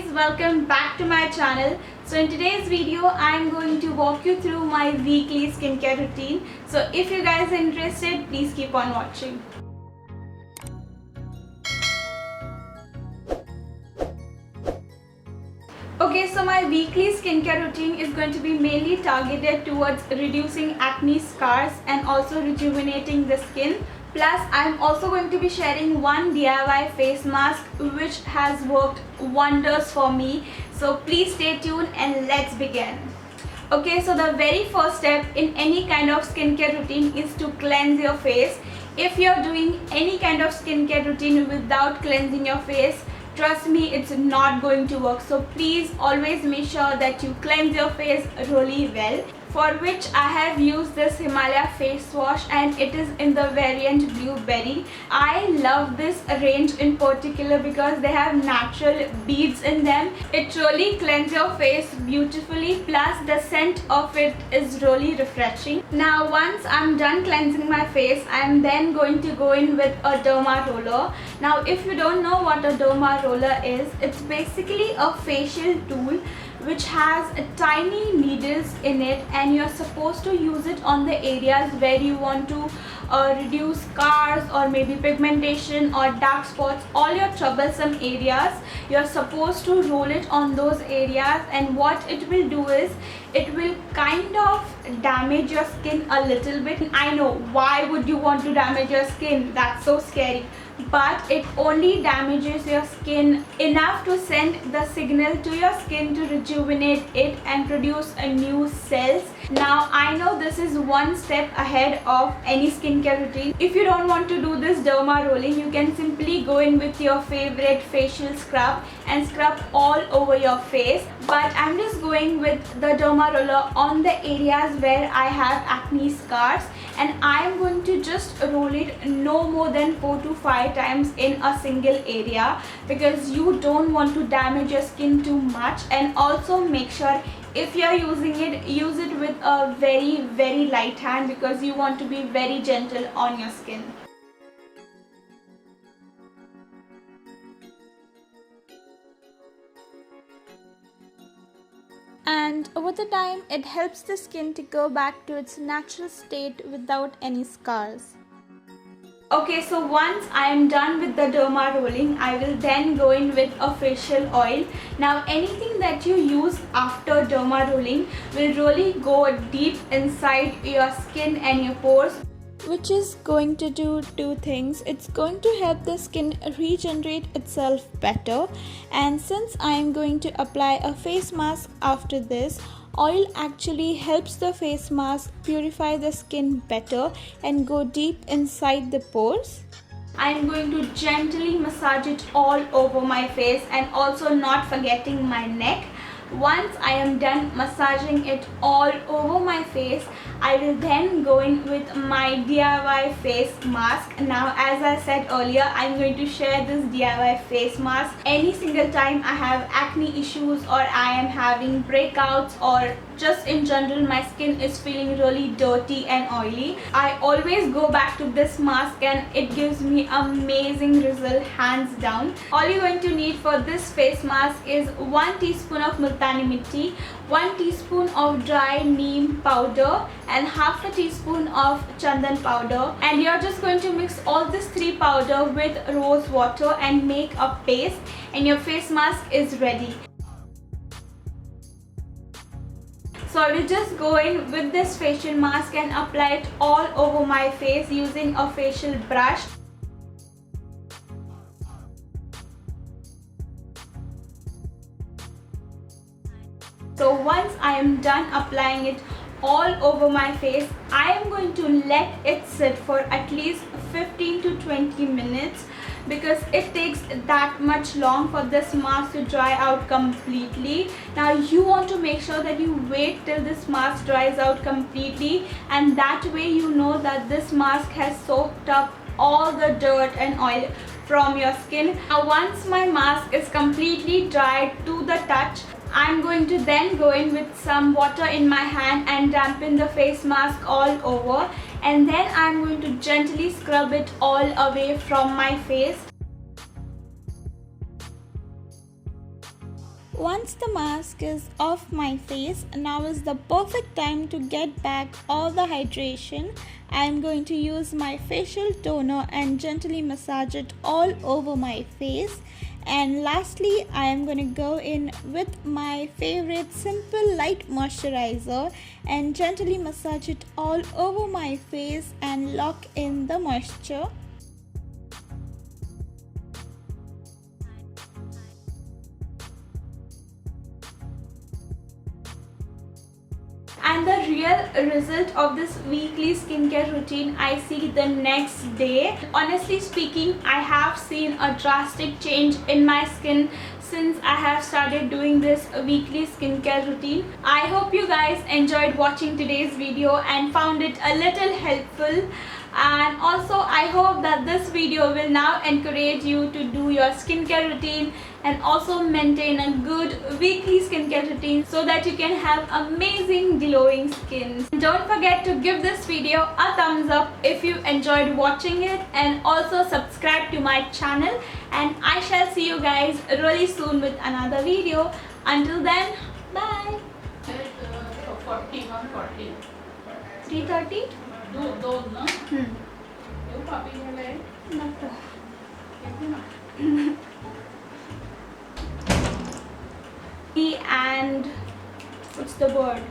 guys, welcome back to my channel. So in today's video I am going to walk you through my weekly skincare routine. So if you guys are interested, please keep on watching. Okay, so my weekly skincare routine is going to be mainly targeted towards reducing acne scars and also rejuvenating the skin. Plus, I'm also going to be sharing one DIY face mask which has worked wonders for me. So please stay tuned and let's begin. Okay, so the very first step in any kind of skincare routine is to cleanse your face. If you're doing any kind of skincare routine without cleansing your face, trust me, it's not going to work. So please always make sure that you cleanse your face really well. For which I have used this Himalaya face wash and it is in the variant blueberry. I love this range in particular because they have natural beads in them. It really cleanses your face beautifully, plus the scent of it is really refreshing. Now once I'm done cleansing my face, I'm then going to go in with a derma roller. Now if you don't know what a derma roller is, it's basically a facial tool which has tiny needles in it, and you're supposed to use it on the areas where you want to reduce scars or maybe pigmentation or dark spots, all your troublesome areas. You're supposed to roll it on those areas, and what it will do is it will kind of damage your skin a little bit. I know, why would you want to damage your skin? That's so scary. But it only damages your skin enough to send the signal to your skin to rejuvenate it and produce a new cells. Now I know this is one step ahead of any skincare routine. If you don't want to do this derma rolling, you can simply go in with your favorite facial scrub and scrub all over your face. But I'm just going with the derma roller on the areas where I have acne scars, and I'm going to just roll it no more than 4 to 5 times in a single area, because you don't want to damage your skin too much. And also make sure if you are using it, use it with a very light hand, because you want to be very gentle on your skin. And over the time, it helps the skin to go back to its natural state without any scars. Okay, so once I am done with the derma rolling, I will then go in with a facial oil. Now anything that you use after derma rolling will really go deep inside your skin and your pores, which is going to do two things. It's going to help the skin regenerate itself better, and since I am going to apply a face mask after this, oil actually helps the face mask purify the skin better and go deep inside the pores. I am going to gently massage it all over my face, and also not forgetting my neck. Once I am done massaging it all over my face, I will then go in with my DIY face mask. Now as I said earlier, I'm going to share this DIY face mask any single time I have acne issues, or I am having breakouts, or just in general my skin is feeling really dirty and oily. I always go back to this mask and it gives me amazing result, hands down. All you're going to need for this face mask is 1 teaspoon of multani mitti, 1 teaspoon of dry neem powder, and half a teaspoon of chandan powder. And you're just going to mix all this 3 powder with rose water and make a paste, and your face mask is ready. So I will just go in with this facial mask and apply it all over my face using a facial brush. So once I am done applying it all over my face, I am going to let it sit for at least 15 to 20 minutes, because it takes that much long for this mask to dry out completely. Now you want to make sure that you wait till this mask dries out completely, and that way you know that this mask has soaked up all the dirt and oil from your skin. Now once my mask is completely dried to the touch, I'm going to then go in with some water in my hand and dampen the face mask all over, and then I'm going to gently scrub it all away from my face. once the mask is off my face, now is the perfect time to get back all the hydration. I am going to use my facial toner and gently massage it all over my face. And lastly, I am going to go in with my favorite simple light moisturizer and gently massage it all over my face and lock in the moisture. And the real result of this weekly skincare routine I see the next day. Honestly speaking, I have seen a drastic change in my skin since I have started doing this weekly skincare routine. I hope you guys enjoyed watching today's video and found it a little helpful. And also I hope that this video will now encourage you to do your skincare routine and also maintain a good weekly skincare routine so that you can have amazing glowing skin. Don't forget to give this video a thumbs up if you enjoyed watching it, and also subscribe to my channel, and I shall see you guys really soon with another video. Until then, bye. 3:30? दोन ना येऊ पापी झालंय नको. And what's the word?